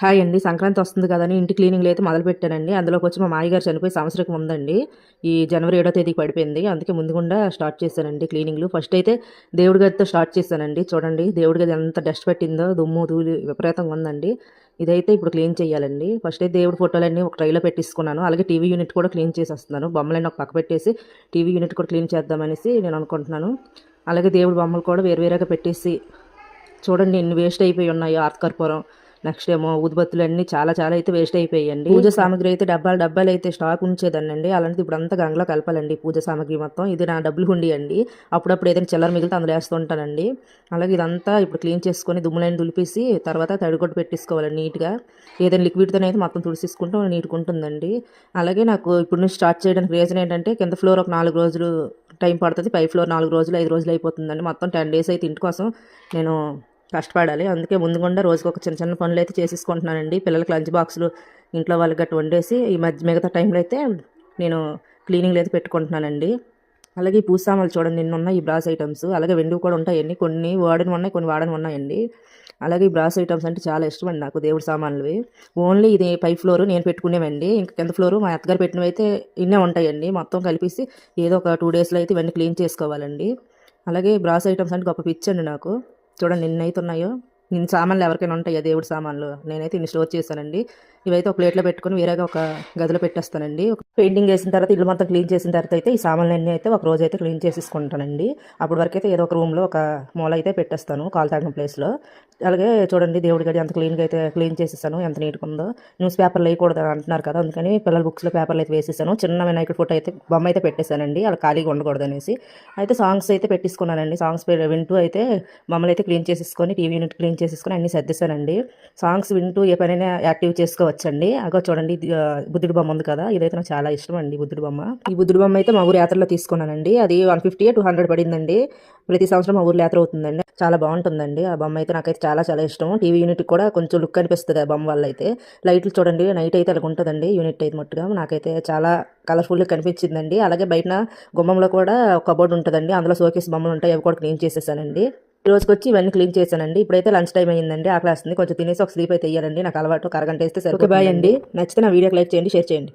Hi అండి. సంక్రాంతి వస్తుంది కదని ఇంటి క్లీనింగ్‌లు అయితే మొదలుపెట్టానండి. అందులోకొచ్చి మా మామయ్యగారు చనిపోయి సంవత్సరం ఉందండి. ఈ జనవరి 7వ తేదీకి పడిపోయింది. అందుకే ముందుగుండా స్టార్ట్ చేశానండి క్లీనింగ్‌లు. ఫస్ట్ అయితే దేవుడి గదితో స్టార్ట్ చేశానండి. చూడండి దేవుడి గది ఎంత డస్ట్ పట్టిందో, దుమ్ము, ధూళి విపరీతంగా ఉందండి. ఇదైతే ఇప్పుడు క్లీన్ చేయాలండి. ఫస్ట్ అయితే దేవుడి ఫోటోలన్నీ ఒక ట్రైలో పెట్టేసుకున్నాను. అలాగే టీవీ యూనిట్ కూడా క్లీన్ చేసేస్తున్నాను. బొమ్మలన్నీ ఒక పక్క పెట్టేసి టీవీ యూనిట్ కూడా క్లీన్ చేద్దామనేసి నేను అనుకుంటున్నాను. అలాగే దేవుడి బొమ్మలు కూడా వేరువేరుగా పెట్టేసి చూడండి ఎన్ని వేస్ట్ అయిపోయి ఉన్నాయో ఆర్తకర్పూరం. నెక్స్ట్ ఏమో ఊదుబత్తులన్నీ చాలా చాలా అయితే వేస్ట్ అయిపోయాయండి. పూజ సామాగ్రి అయితే డబ్బాలు అయితే స్టాక్ ఉంచేదాన్నండి. అలాంటిది ఇప్పుడు అంతా గంగలో కలపాలండి పూజ సామాగ్రి మొత్తం. ఇది నా డబ్బులు హుండీ అండి. అప్పుడప్పుడు ఏదైనా చిల్లర మిగిలితే అందులో వేస్తూ ఉంటానండి. అలాగే ఇదంతా ఇప్పుడు క్లీన్ చేసుకొని దుమ్ములన్నీ దులిపేసి తర్వాత తడిగొట్టు పెట్టేసుకోవాలండి నీట్గా. ఏదైనా లిక్విడ్తో అయితే మొత్తం తుడిసేసుకుంటూ నీట్గా ఉంటుందండి. అలాగే నాకు ఇప్పుడు నుంచి స్టార్ట్ చేయడానికి రీజన్ ఏంటంటే కింద ఫ్లోర్ ఒక 4 రోజులు టైం పడుతుంది. పై ఫ్లోర్ 4 రోజులు 5 రోజులు అయిపోతుందండి. మొత్తం 10 డేస్ అయితే ఇంటి కోసం నేను కష్టపడాలి. అందుకే ముందుగుండా రోజుకి ఒక చిన్న చిన్న పనులైతే చేసేసుకుంటున్నానండి. పిల్లలకి లంచ్ బాక్సులు ఇంట్లో వాళ్ళకి గట్రా వండేసి ఈ మిగతా టైంలో అయితే నేను క్లీనింగ్‌లు అయితే పెట్టుకుంటున్నానండి. అలాగే ఈ పూజ సామాన్లు చూడండి నిన్నున్నాయి ఈ బ్రాస్ ఐటమ్స్. అలాగే వెండివి కూడా ఉంటాయండి. కొన్ని వాడినవి ఉన్నాయి, కొన్ని వాడనివి ఉన్నాయండి. అలాగే ఈ బ్రాస్ ఐటమ్స్ అంటే చాలా ఇష్టమండి నాకు దేవుడి సామాన్లువి. ఓన్లీ ఇది పై ఫ్లోర్ నేను పెట్టుకునేవండి. ఇంకా కింద ఫ్లోర్ మా అత్తగారు పెట్టినవి అయితే ఇన్నే ఉంటాయండి. మొత్తం కలిపేసి ఏదో ఒక 2 డేస్‌లో అయితే ఇవన్నీ క్లీన్ చేసుకోవాలండి. అలాగే బ్రాస్ ఐటమ్స్ అంటే గొప్ప పిచ్చండి నాకు. చూడండి ఎన్నైతే ఉన్నాయో. ఇన్ని సామాన్లు ఎవరికైనా ఉంటాయా దేవుడి సామాన్లు? నేనైతే ఇన్ని స్టోర్ చేశానండి. ఇవైతే ఒక ప్లేట్‌లో పెట్టుకొని వేరేగా ఒక గదిలో పెట్టేస్తానండి. పెయింటింగ్ వేసిన తర్వాత ఇల్లు మొత్తం క్లీన్ చేసిన తర్వాత అయితే ఈ సామాన్లన్నీ అయితే ఒక రోజు అయితే క్లీన్ చేసేసుకుంటానండి. అప్పటి వరకైతే ఏదో ఒక రూమ్‌లో ఒక మూల అయితే పెట్టేస్తాను కాలు తాగిన ప్లేస్‌లో. అలాగే చూడండి దేవుడి గది ఎంత క్లీన్‌గా అయితే క్లీన్ చేసేసాను. ఎంత నీట్‌గా ఉందో. న్యూస్ పేపర్లు వేయకూడదు అని అంటున్నారు కదా! అందుకని పిల్లల బుక్స్‌లో పేపర్లు అయితే వేసేసాను. చిన్న వినాయకుడి ఫోటో అయితే బొమ్మ అయితే పెట్టేశానండి. అలా ఖాళీగా ఉండకూడదనేసి. అయితే సాంగ్స్ అయితే పెట్టేసుకున్నానండి. సాంగ్స్ వింటూ అయితే బొమ్మలైతే క్లీన్ చేసేసుకొని టీవీ యూనిట్ క్లీన్ చేసేసుకొని అన్నీ సర్దేశానండి. సాంగ్స్ వింటూ ఏ పనైనా యాక్టివ్ చేసుకోవచ్చండి. అగో చూడండి ఇది బుద్ధుడి బొమ్మ ఉంది కదా! ఇదైతే నాకు చాలా ఇష్టం అండి బుద్ధుడి బొమ్మ. ఈ బుద్ధుడి బొమ్మ అయితే మా ఊరు యాత్రలో తీసుకున్నానండి. అది 150 200 పడిందండి. ప్రతి సంవత్సరం మా ఊర్లో యాత్ర అవుతుందండి. చాలా బాగుంటుందండి. ఆ బొమ్మ అయితే నాకైతే చాలా చాలా ఇష్టం. టీవీ యూనిట్ కూడా కొంచెం లుక్ అనిపిస్తుంది ఆ బొమ్మ వల్ల అయితే. లైట్లు చూడండి నైట్ అయితే అలాగ ఉంటుందండి యూనిట్ అయితే మట్టుగా. నాకైతే చాలా కలర్ఫుల్గా కనిపించిందండి. అలాగే బయటన గుమ్మంలో కూడా ఒక కబోర్డ్ ఉంటుందండి. అందులో షోకేస్ బొమ్మలు ఉంటాయి. అవి కూడా క్లీన్ చేసేసానండి. ఈ రోజుకొచ్చి ఇవన్నీ క్లీన్ చేశానండి. ఇప్పుడైతే లంచ్ టైం అయ్యిందండి. ఆకలేస్తుంది. కొంచెం తినేసి ఒక స్లీప్ అయితే ఇయ్యాలండి. నాకు అలవాటు. ఒక అరగంట వేస్తే సరే. ఓకే బాయ్ అండి. నచ్చితే నా వీడియోకి లైక్ చేయండి, షేర్ చేయండి.